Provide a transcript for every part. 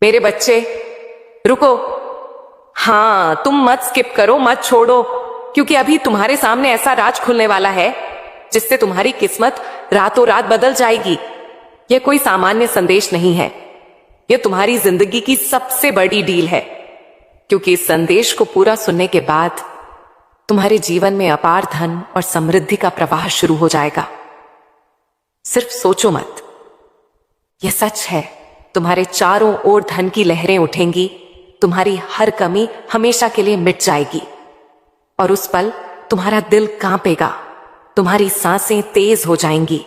मेरे बच्चे रुको। हाँ, तुम मत स्किप करो, मत छोड़ो, क्योंकि अभी तुम्हारे सामने ऐसा राज खुलने वाला है जिससे तुम्हारी किस्मत रातों रात बदल जाएगी। यह कोई सामान्य संदेश नहीं है, यह तुम्हारी जिंदगी की सबसे बड़ी डील है, क्योंकि इस संदेश को पूरा सुनने के बाद तुम्हारे जीवन में अपार धन और समृद्धि का प्रवाह शुरू हो जाएगा। सिर्फ सोचो मत, यह सच है। तुम्हारे चारों ओर धन की लहरें उठेंगी, तुम्हारी हर कमी हमेशा के लिए मिट जाएगी और उस पल तुम्हारा दिल कांपेगा, तुम्हारी सांसें तेज हो जाएंगी,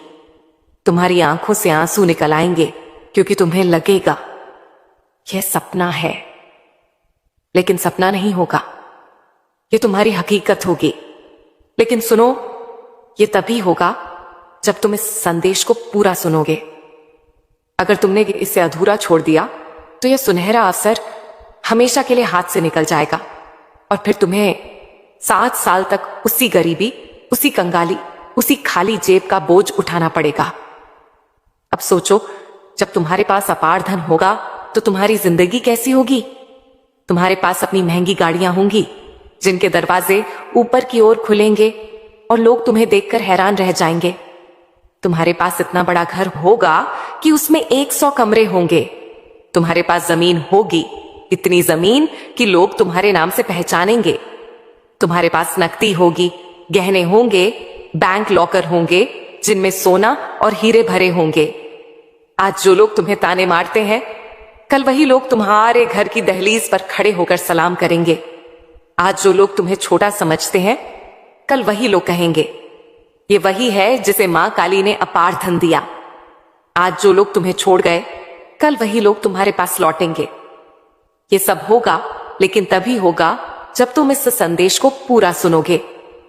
तुम्हारी आंखों से आंसू निकल आएंगे, क्योंकि तुम्हें लगेगा यह सपना है, लेकिन सपना नहीं होगा, यह तुम्हारी हकीकत होगी। लेकिन सुनो, यह तभी होगा जब तुम इस संदेश को पूरा सुनोगे। अगर तुमने इसे अधूरा छोड़ दिया तो यह सुनहरा अवसर हमेशा के लिए हाथ से निकल जाएगा और फिर तुम्हें 7 साल तक उसी गरीबी, उसी कंगाली, उसी खाली जेब का बोझ उठाना पड़ेगा। अब सोचो, जब तुम्हारे पास अपार धन होगा तो तुम्हारी जिंदगी कैसी होगी? तुम्हारे पास अपनी महंगी गाड़ियां होंगी जिनके दरवाजे ऊपर की ओर खुलेंगे और लोग तुम्हें देखकर हैरान रह जाएंगे। तुम्हारे पास इतना बड़ा घर होगा कि उसमें 100 कमरे होंगे। तुम्हारे पास जमीन होगी, इतनी जमीन कि लोग तुम्हारे नाम से पहचानेंगे। तुम्हारे पास नकदी होगी, गहने होंगे, बैंक लॉकर होंगे जिनमें सोना और हीरे भरे होंगे। आज जो लोग तुम्हें ताने मारते हैं, कल वही लोग तुम्हारे घर की दहलीज पर खड़े होकर सलाम करेंगे। आज जो लोग तुम्हें छोटा समझते हैं, कल वही लोग कहेंगे ये वही है जिसे मां काली ने अपार धन दिया। आज जो लोग तुम्हें छोड़ गए, कल वही लोग तुम्हारे पास लौटेंगे। ये सब होगा, लेकिन तभी होगा जब तुम इस संदेश को पूरा सुनोगे,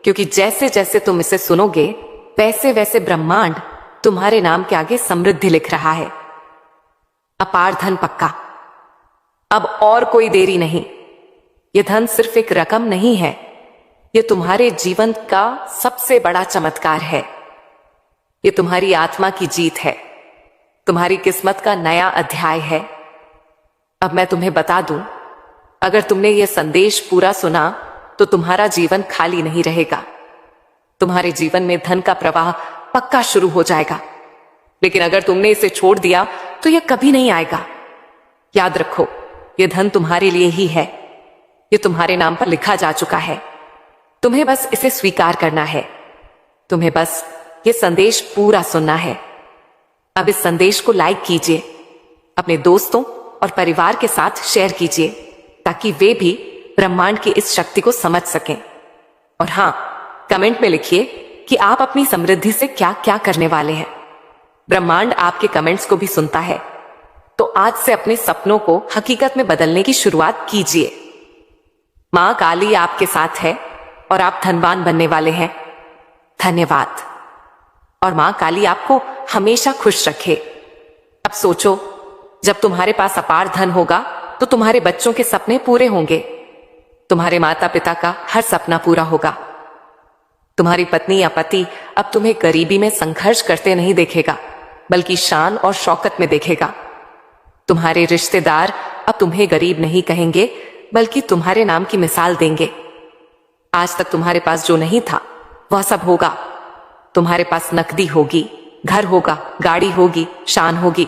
क्योंकि जैसे जैसे तुम इसे सुनोगे वैसे वैसे ब्रह्मांड तुम्हारे नाम के आगे समृद्धि लिख रहा है। अपार धन पक्का। अब और कोई देरी नहीं। यह धन सिर्फ एक रकम नहीं है, यह तुम्हारे जीवन का सबसे बड़ा चमत्कार है। यह तुम्हारी आत्मा की जीत है, तुम्हारी किस्मत का नया अध्याय है। अब मैं तुम्हें बता दूं, अगर तुमने यह संदेश पूरा सुना तो तुम्हारा जीवन खाली नहीं रहेगा। तुम्हारे जीवन में धन का प्रवाह पक्का शुरू हो जाएगा। लेकिन अगर तुमने इसे छोड़ दिया तो यह कभी नहीं आएगा। याद रखो, यह धन तुम्हारे लिए ही है, यह तुम्हारे नाम पर लिखा जा चुका है। तुम्हें बस इसे स्वीकार करना है, तुम्हें बस यह संदेश पूरा सुनना है। अब इस संदेश को लाइक कीजिए, अपने दोस्तों और परिवार के साथ शेयर कीजिए, ताकि वे भी ब्रह्मांड की इस शक्ति को समझ सकें। और हां, कमेंट में लिखिए कि आप अपनी समृद्धि से क्या क्या करने वाले हैं। ब्रह्मांड आपके कमेंट्स को भी सुनता है। तो आज से अपने सपनों को हकीकत में बदलने की शुरुआत कीजिए। मां काली आपके साथ है और आप धनवान बनने वाले हैं। धन्यवाद। और मां काली आपको हमेशा खुश रखे। अब सोचो, जब तुम्हारे पास अपार धन होगा तो तुम्हारे बच्चों के सपने पूरे होंगे, तुम्हारे माता पिता का हर सपना पूरा होगा। तुम्हारी पत्नी या पति अब तुम्हें गरीबी में संघर्ष करते नहीं देखेगा, बल्कि शान और शौकत में देखेगा। तुम्हारे रिश्तेदार अब तुम्हें गरीब नहीं कहेंगे, बल्कि तुम्हारे नाम की मिसाल देंगे। आज तक तुम्हारे पास जो नहीं था वह सब होगा। तुम्हारे पास नकदी होगी, घर होगा, गाड़ी होगी, शान होगी।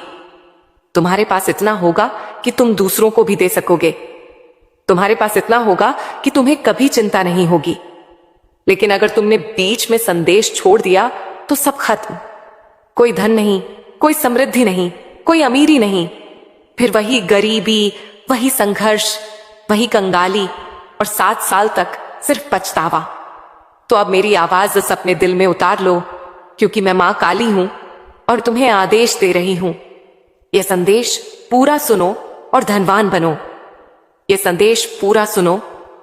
तुम्हारे पास इतना होगा कि तुम दूसरों को भी दे सकोगे। तुम्हारे पास इतना होगा कि तुम्हें कभी चिंता नहीं होगी। लेकिन अगर तुमने बीच में संदेश छोड़ दिया तो सब खत्म। कोई धन नहीं, कोई समृद्धि नहीं, कोई अमीरी नहीं, फिर वही गरीबी, वही संघर्ष, वही कंगाली और 7 साल तक सिर्फ पछतावा। तो अब मेरी आवाज इस अपने दिल में उतार लो, क्योंकि मैं मां काली हूं और तुम्हें आदेश दे रही हूं। यह संदेश पूरा सुनो और धनवान बनो। यह संदेश पूरा सुनो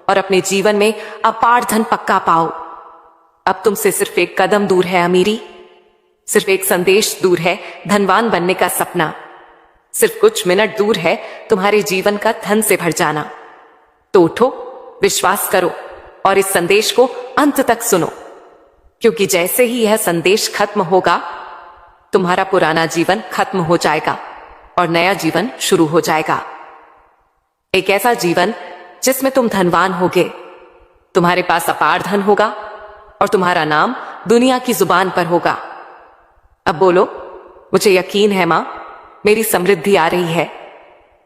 और अपने जीवन में अपार धन पक्का पाओ। अब तुमसे सिर्फ एक कदम दूर है अमीरी, सिर्फ एक संदेश दूर है धनवान बनने का सपना। सिर्फ कुछ मिनट दूर है तुम्हारे जीवन का धन से भर जाना। तो उठो, विश्वास करो और इस संदेश को अंत तक सुनो, क्योंकि जैसे ही यह संदेश खत्म होगा, तुम्हारा पुराना जीवन खत्म हो जाएगा और नया जीवन शुरू हो जाएगा। एक ऐसा जीवन जिसमें तुम धनवान होगे, तुम्हारे पास अपार धन होगा और तुम्हारा नाम दुनिया की जुबान पर होगा। अब बोलो, मुझे यकीन है मां, मेरी समृद्धि आ रही है।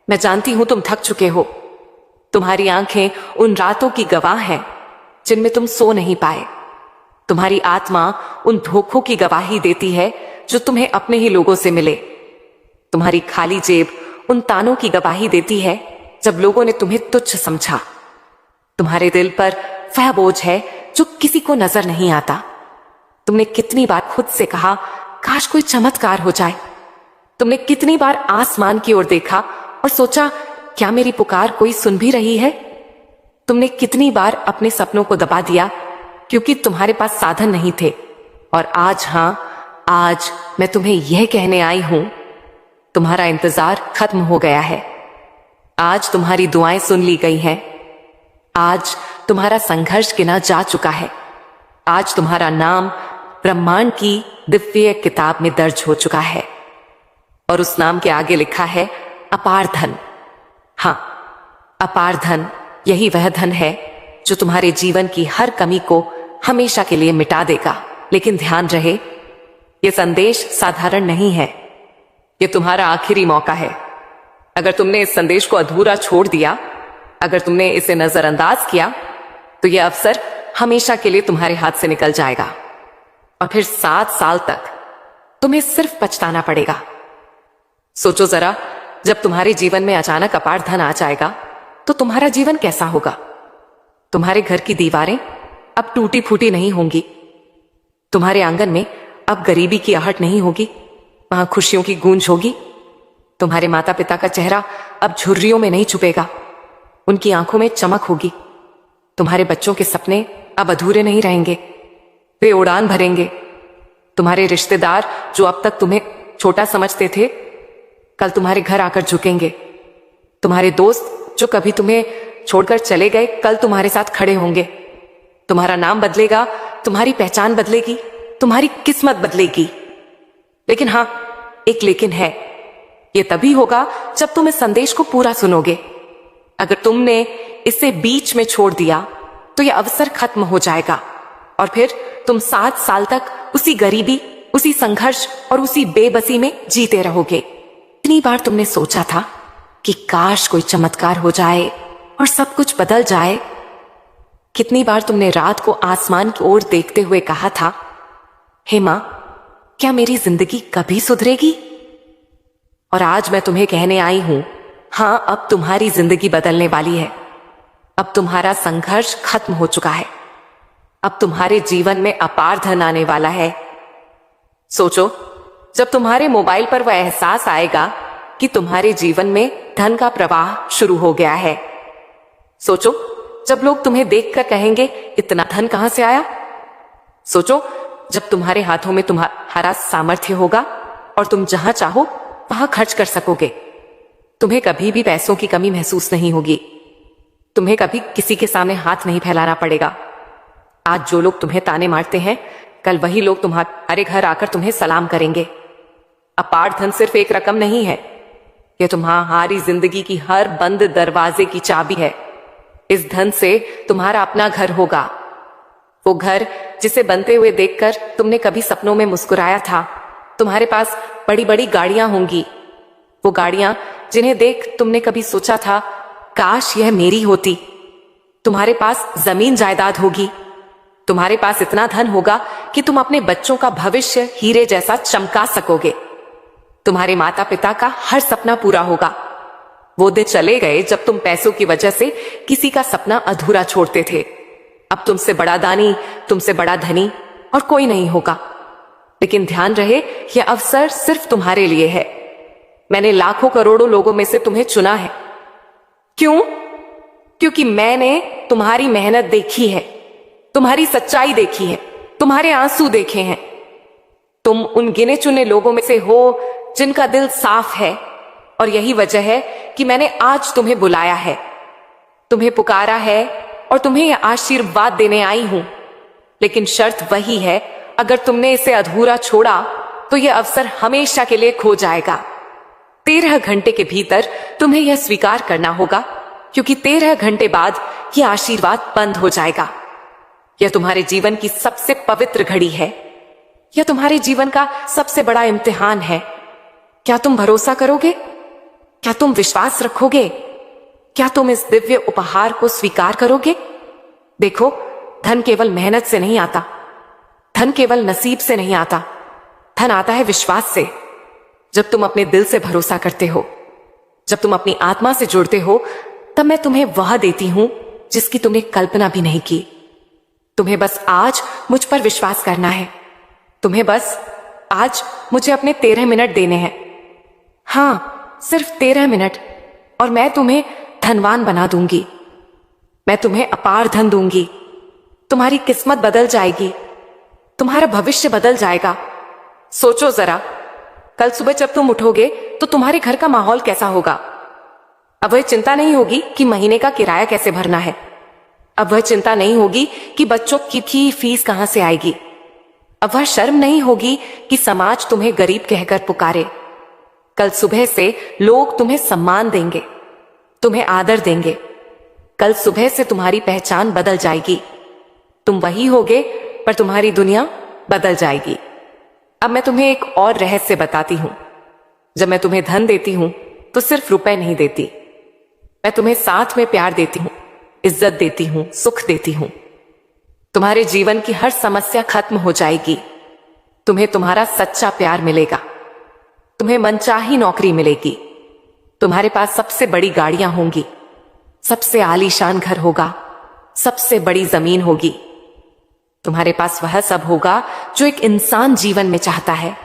मैं जानती हूं तुम थक चुके हो। तुम्हारी आंखें उन रातों की गवाह हैं जिनमें तुम सो नहीं पाए। तुम्हारी आत्मा उन धोखों की गवाही देती है जो तुम्हें अपने ही लोगों से मिले। तुम्हारी खाली जेब उन तानों की गवाही देती है जब लोगों ने तुम्हें तुच्छ समझा। तुम्हारे दिल पर वह बोझ है जो किसी को नजर नहीं आता। तुमने कितनी बार खुद से कहा, काश कोई चमत्कार हो जाए। तुमने कितनी बार आसमान की ओर देखा और सोचा, क्या मेरी पुकार कोई सुन भी रही है। तुमने कितनी बार अपने सपनों को दबा दिया क्योंकि तुम्हारे पास साधन नहीं थे। और आज, हाँ, आज मैं तुम्हें यह कहने आई हूं, तुम्हारा इंतजार खत्म हो गया है। आज तुम्हारी दुआएं सुन ली गई हैं। आज तुम्हारा संघर्ष गिना जा चुका है। आज तुम्हारा नाम ब्रह्मांड की दिव्य किताब में दर्ज हो चुका है और उस नाम के आगे लिखा है अपार धन। हां, अपार धन यही वह धन है जो तुम्हारे जीवन की हर कमी को हमेशा के लिए मिटा देगा। लेकिन ध्यान रहे, यह संदेश साधारण नहीं है। यह तुम्हारा आखिरी मौका है। अगर तुमने इस संदेश को अधूरा छोड़ दिया, अगर तुमने इसे नजरअंदाज किया, तो यह अवसर हमेशा के लिए तुम्हारे हाथ से निकल जाएगा और फिर 7 साल तक तुम्हें सिर्फ पछताना पड़ेगा। सोचो जरा, जब तुम्हारे जीवन में अचानक अपार धन आ जाएगा तो तुम्हारा जीवन कैसा होगा। तुम्हारे घर की दीवारें अब टूटी फूटी नहीं होंगी। तुम्हारे आंगन में अब गरीबी की आहट नहीं होगी, वहां खुशियों की गूंज होगी। तुम्हारे माता पिता का चेहरा अब झुर्रियों में नहीं छुपेगा, उनकी आंखों में चमक होगी। तुम्हारे बच्चों के सपने अब अधूरे नहीं रहेंगे, वे उड़ान भरेंगे। तुम्हारे रिश्तेदार जो अब तक तुम्हें छोटा समझते थे, कल तुम्हारे घर आकर झुकेंगे। तुम्हारे दोस्त जो कभी तुम्हें छोड़कर चले गए, कल तुम्हारे साथ खड़े होंगे। तुम्हारा नाम बदलेगा, तुम्हारी पहचान बदलेगी, तुम्हारी किस्मत बदलेगी। लेकिन हां, एक लेकिन है। यह तभी होगा जब तुम इस संदेश को पूरा सुनोगे। अगर तुमने इसे बीच में छोड़ दिया तो यह अवसर खत्म हो जाएगा और फिर तुम 7 साल तक उसी गरीबी, उसी संघर्ष और उसी बेबसी में जीते रहोगे। इतनी बार तुमने सोचा था कि काश कोई चमत्कार हो जाए और सब कुछ बदल जाए। कितनी बार तुमने रात को आसमान की ओर देखते हुए कहा था, हे मां, क्या मेरी जिंदगी कभी सुधरेगी। और आज मैं तुम्हें कहने आई हूं, हां, अब तुम्हारी जिंदगी बदलने वाली है। अब तुम्हारा संघर्ष खत्म हो चुका है। अब तुम्हारे जीवन में अपार धन आने वाला है। सोचो, जब तुम्हारे मोबाइल पर वह एहसास आएगा कि तुम्हारे जीवन में धन का प्रवाह शुरू हो गया है। सोचो, जब लोग तुम्हें देखकर कहेंगे, इतना धन कहां से आया। सोचो, जब तुम्हारे हाथों में तुम्हारा सामर्थ्य होगा और तुम जहां चाहो वहां खर्च कर सकोगे। तुम्हें कभी भी पैसों की कमी महसूस नहीं होगी। तुम्हें कभी किसी के सामने हाथ नहीं फैलाना पड़ेगा। आज जो लोग तुम्हें ताने मारते हैं, कल वही लोग तुम्हारे घर आकर तुम्हें सलाम करेंगे। अपार धन सिर्फ एक रकम नहीं है, यह तुम्हारी जिंदगी की हर बंद दरवाजे की चाबी है। इस धन से तुम्हारा अपना घर होगा, वो घर जिसे बनते हुए देखकर तुमने कभी सपनों में मुस्कुराया था। तुम्हारे पास बड़ी बड़ी गाड़ियां होंगी, वो गाड़ियां जिन्हें देख तुमने कभी सोचा था, काश यह मेरी होती। तुम्हारे पास जमीन जायदाद होगी। तुम्हारे पास इतना धन होगा कि तुम अपने बच्चों का भविष्य हीरे जैसा चमका सकोगे। तुम्हारे माता पिता का हर सपना पूरा होगा। वो दिन चले गए जब तुम पैसों की वजह से किसी का सपना अधूरा छोड़ते थे। अब तुमसे बड़ा दानी, तुमसे बड़ा धनी और कोई नहीं होगा। लेकिन ध्यान रहे, यह अवसर सिर्फ तुम्हारे लिए है। मैंने लाखों करोड़ों लोगों में से तुम्हें चुना है। क्यों? क्योंकि मैंने तुम्हारी मेहनत देखी है, तुम्हारी सच्चाई देखी है, तुम्हारे आंसू देखे हैं। तुम उन गिने चुने लोगों में से हो जिनका दिल साफ है और यही वजह है कि मैंने आज तुम्हें बुलाया है, तुम्हें पुकारा है और तुम्हें यह आशीर्वाद देने आई हूं। लेकिन शर्त वही है, अगर तुमने इसे अधूरा छोड़ा तो यह अवसर हमेशा के लिए खो जाएगा। 13 घंटे के भीतर तुम्हें यह स्वीकार करना होगा क्योंकि 13 घंटे बाद यह आशीर्वाद बंद हो जाएगा। यह तुम्हारे जीवन की सबसे पवित्र घड़ी है। यह तुम्हारे जीवन का सबसे बड़ा इम्तिहान है। क्या तुम भरोसा करोगे? क्या तुम विश्वास रखोगे? क्या तुम इस दिव्य उपहार को स्वीकार करोगे? देखो, धन केवल मेहनत से नहीं आता, धन केवल नसीब से नहीं आता, धन आता है विश्वास से। जब तुम अपने दिल से भरोसा करते हो, जब तुम अपनी आत्मा से जुड़ते हो, तब मैं तुम्हें वह देती हूं जिसकी तुमने कल्पना भी नहीं की। तुम्हें बस आज मुझ पर विश्वास करना है। तुम्हें बस आज मुझे अपने 13 मिनट देने हैं। हां, सिर्फ 13 मिनट, और मैं तुम्हें धनवान बना दूंगी। मैं तुम्हें अपार धन दूंगी। तुम्हारी किस्मत बदल जाएगी, तुम्हारा भविष्य बदल जाएगा। सोचो जरा, कल सुबह जब तुम उठोगे तो तुम्हारे घर का माहौल कैसा होगा? अब वह चिंता नहीं होगी कि महीने का किराया कैसे भरना है। अब वह चिंता नहीं होगी कि बच्चों की फीस कहां से आएगी। अब वह शर्म नहीं होगी कि समाज तुम्हें गरीब कहकर पुकारे। कल सुबह से लोग तुम्हें सम्मान देंगे, तुम्हें आदर देंगे। कल सुबह से तुम्हारी पहचान बदल जाएगी। तुम वही होगे, पर तुम्हारी दुनिया बदल जाएगी। अब मैं तुम्हें एक और रहस्य बताती हूं। जब मैं तुम्हें धन देती हूं तो सिर्फ रुपए नहीं देती, मैं तुम्हें साथ में प्यार देती हूं, इज्जत देती हूं, सुख देती हूं। तुम्हारे जीवन की हर समस्या खत्म हो जाएगी। तुम्हें तुम्हारा सच्चा प्यार मिलेगा। तुम्हें मनचाही नौकरी मिलेगी। तुम्हारे पास सबसे बड़ी गाड़ियां होंगी, सबसे आलीशान घर होगा, सबसे बड़ी जमीन होगी। तुम्हारे पास वह सब होगा जो एक इंसान जीवन में चाहता है,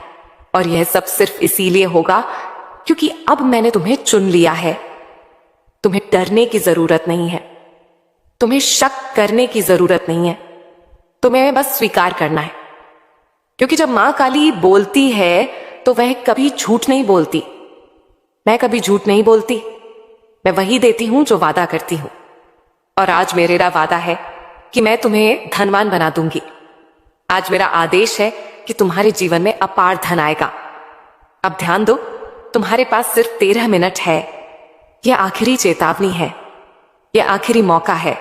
और यह सब सिर्फ इसीलिए होगा क्योंकि अब मैंने तुम्हें चुन लिया है। तुम्हें डरने की जरूरत नहीं है, तुम्हें शक करने की जरूरत नहीं है। तुम्हें बस स्वीकार करना है, क्योंकि जब मां काली बोलती है तो वह कभी झूठ नहीं बोलती। मैं कभी झूठ नहीं बोलती। मैं वही देती हूं जो वादा करती हूं, और आज मेरा वादा है कि मैं तुम्हें धनवान बना दूंगी। आज मेरा आदेश है कि तुम्हारे जीवन में अपार धन आएगा। अब ध्यान दो, तुम्हारे पास सिर्फ 13 मिनट है। यह आखिरी चेतावनी है, यह आखिरी मौका है।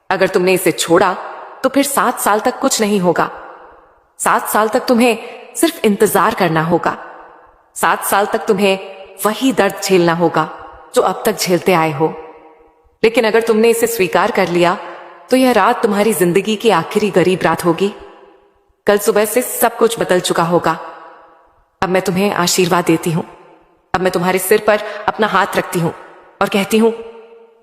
अगर तुमने इसे छोड़ा तो फिर 7 साल तक कुछ नहीं होगा। 7 साल तक तुम्हें सिर्फ इंतजार करना होगा। 7 साल तक तुम्हें वही दर्द झेलना होगा जो अब तक झेलते आए हो। लेकिन अगर तुमने इसे स्वीकार कर लिया तो यह रात तुम्हारी जिंदगी की आखिरी गरीब रात होगी। कल सुबह से सब कुछ बदल चुका होगा। अब मैं तुम्हें आशीर्वाद देती हूं। अब मैं तुम्हारे सिर पर अपना हाथ रखती हूं और कहती हूं,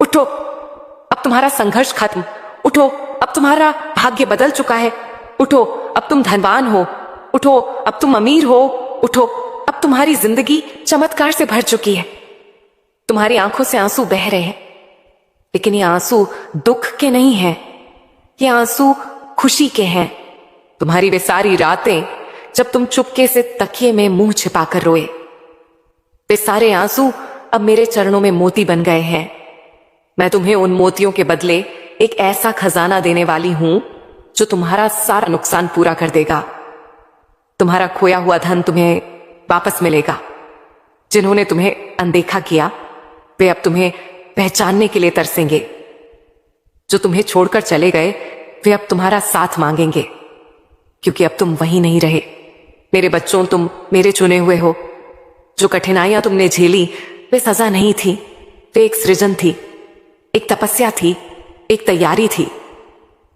उठो, अब तुम्हारा संघर्ष खत्म। उठो, अब तुम्हारा भाग्य बदल चुका है। उठो, अब तुम धनवान हो। उठो, अब तुम अमीर हो। उठो, अब तुम्हारी जिंदगी चमत्कार से भर चुकी है। तुम्हारी आंखों से आंसू बह रहे हैं, लेकिन ये आंसू दुख के नहीं हैं, ये आंसू खुशी के हैं। तुम्हारी वे सारी रातें जब तुम चुपके से तकिए में मुंह छिपाकर रोए, वे सारे आंसू अब मेरे चरणों में मोती बन गए हैं। मैं तुम्हें उन मोतियों के बदले एक ऐसा खजाना देने वाली हूं जो तुम्हारा सारा नुकसान पूरा कर देगा। तुम्हारा खोया हुआ धन तुम्हें वापस मिलेगा। जिन्होंने तुम्हें अनदेखा किया वे अब तुम्हें पहचानने के लिए तरसेंगे। जो तुम्हें छोड़कर चले गए वे अब तुम्हारा साथ मांगेंगे, क्योंकि अब तुम वहीं नहीं रहे। मेरे बच्चों, तुम मेरे चुने हुए हो। जो कठिनाइयां तुमने झेली वे सजा नहीं थी, वे एक सृजन थी, एक तपस्या थी, एक तैयारी थी।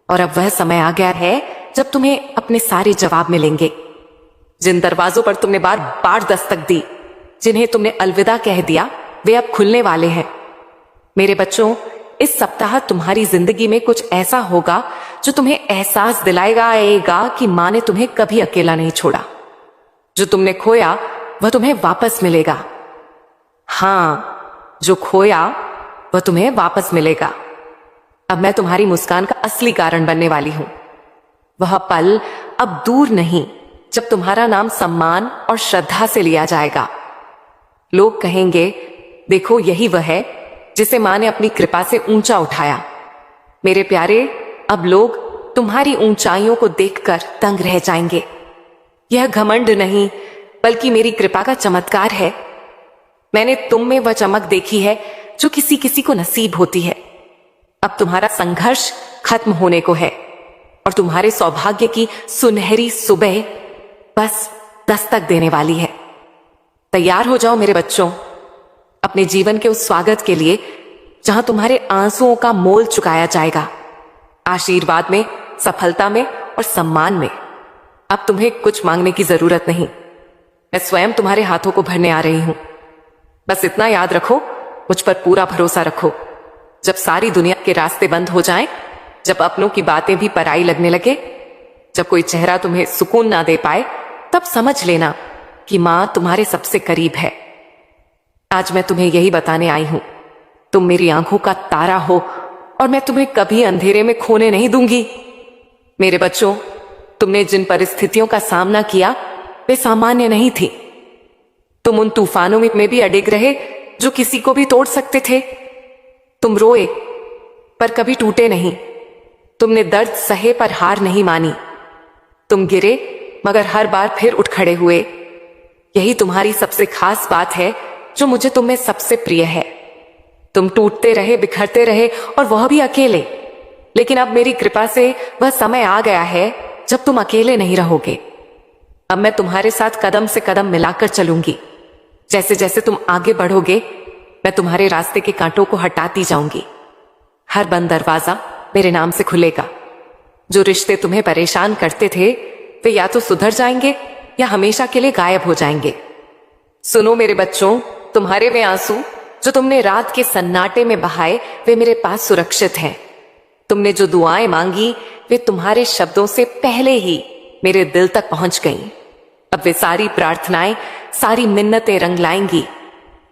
और अब वह समय आ गया है जब तुम्हें अपने सारे जवाब मिलेंगे। जिन दरवाजों पर तुमने बार बार दस्तक दी, जिन्हें तुमने अलविदा कह दिया, वे अब खुलने वाले हैं। मेरे बच्चों, इस सप्ताह तुम्हारी जिंदगी में कुछ ऐसा होगा जो तुम्हें एहसास दिलाएगा कि मां ने तुम्हें कभी अकेला नहीं छोड़ा। जो तुमने खोया वह तुम्हें वापस मिलेगा। हां, जो खोया वह तुम्हें वापस मिलेगा। अब मैं तुम्हारी मुस्कान का असली कारण बनने वाली हूं। वह पल अब दूर नहीं जब तुम्हारा नाम सम्मान और श्रद्धा से लिया जाएगा। लोग कहेंगे, देखो, यही वह है जिसे मां ने अपनी कृपा से ऊंचा उठाया। मेरे प्यारे, अब लोग तुम्हारी ऊंचाइयों को देखकर दंग रह जाएंगे। यह घमंड नहीं, बल्कि मेरी कृपा का चमत्कार है। मैंने तुम में वह चमक देखी है जो किसी किसी को नसीब होती है। अब तुम्हारा संघर्ष खत्म होने को है और तुम्हारे सौभाग्य की सुनहरी सुबह बस दस्तक देने वाली है। तैयार हो जाओ मेरे बच्चों, अपने जीवन के उस स्वागत के लिए जहां तुम्हारे आंसुओं का मोल चुकाया जाएगा, आशीर्वाद में, सफलता में और सम्मान में। अब तुम्हें कुछ मांगने की जरूरत नहीं, मैं स्वयं तुम्हारे हाथों को भरने आ रही हूं। बस इतना याद रखो, मुझ पर पूरा भरोसा रखो। जब सारी दुनिया के रास्ते बंद हो जाएं, जब अपनों की बातें भी पराई लगने लगे, जब कोई चेहरा तुम्हें सुकून ना दे पाए, तब समझ लेना कि मां तुम्हारे सबसे करीब है। आज मैं तुम्हें यही बताने आई हूं, तुम मेरी आंखों का तारा हो और मैं तुम्हें कभी अंधेरे में खोने नहीं दूंगी। मेरे बच्चों, तुमने जिन परिस्थितियों का सामना किया वे सामान्य नहीं थी। तुम उन तूफानों में भी अडिग रहे जो किसी को भी तोड़ सकते थे। तुम रोए पर कभी टूटे नहीं। तुमने दर्द सहे पर हार नहीं मानी। तुम गिरे मगर हर बार फिर उठ खड़े हुए। यही तुम्हारी सबसे खास बात है जो मुझे तुम में सबसे प्रिय है। तुम टूटते रहे, बिखरते रहे और वह भी अकेले, लेकिन अब मेरी कृपा से वह समय आ गया है जब तुम अकेले नहीं रहोगे। अब मैं तुम्हारे साथ कदम से कदम मिलाकर चलूंगी। जैसे जैसे तुम आगे बढ़ोगे, मैं तुम्हारे रास्ते के कांटों को हटाती जाऊंगी। हर बंद दरवाजा मेरे नाम से खुलेगा। जो रिश्ते तुम्हें परेशान करते थे वे या तो सुधर जाएंगे या हमेशा के लिए गायब हो जाएंगे। सुनो मेरे बच्चों, तुम्हारे वे आंसू जो तुमने रात के सन्नाटे में बहाए वे मेरे पास सुरक्षित हैं। तुमने जो दुआएं मांगी वे तुम्हारे शब्दों से पहले ही मेरे दिल तक पहुंच गईं। अब वे सारी प्रार्थनाएं, सारी मिन्नतें रंग लाएंगी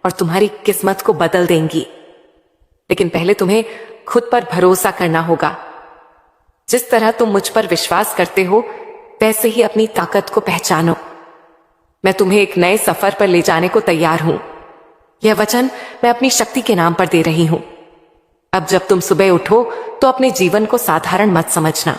और तुम्हारी किस्मत को बदल देंगी। लेकिन पहले तुम्हें खुद पर भरोसा करना होगा। जिस तरह तुम मुझ पर विश्वास करते हो वैसे ही अपनी ताकत को पहचानो। मैं तुम्हें एक नए सफर पर ले जाने को तैयार हूं। यह वचन मैं अपनी शक्ति के नाम पर दे रही हूं। अब जब तुम सुबह उठो तो अपने जीवन को साधारण मत समझना।